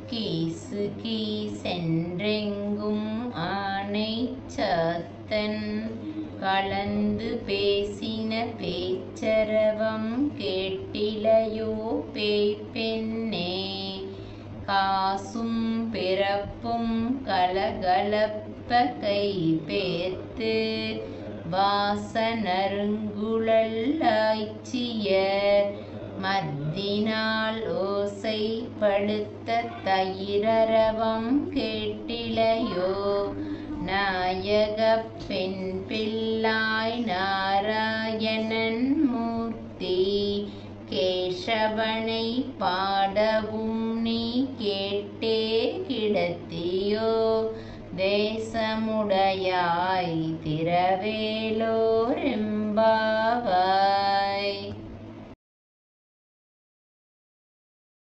கீசு கீசென்றெங்கும் ஆனை சாத்தன் கலந்து பேசின பேச்சரவம் கேட்டிலையோ பேய்ப்பெண்ணே. காசும் பிறப்பும் கலகலப்ப கைபேர்த்து வாசனருங்குழல் ஆய்ச்சியர் மத்தினால் ஓசைப்படுத்த தயிரரவம் கேட்டிலையோ. நாயகப் பெண் பிள்ளாய் நாராயணன் மூர்த்தி கேசவனை பாடவும் நீ கேட்டே கிடத்தியோ. தேசமுடையாய் திரவேலோரெம்பாவாய்.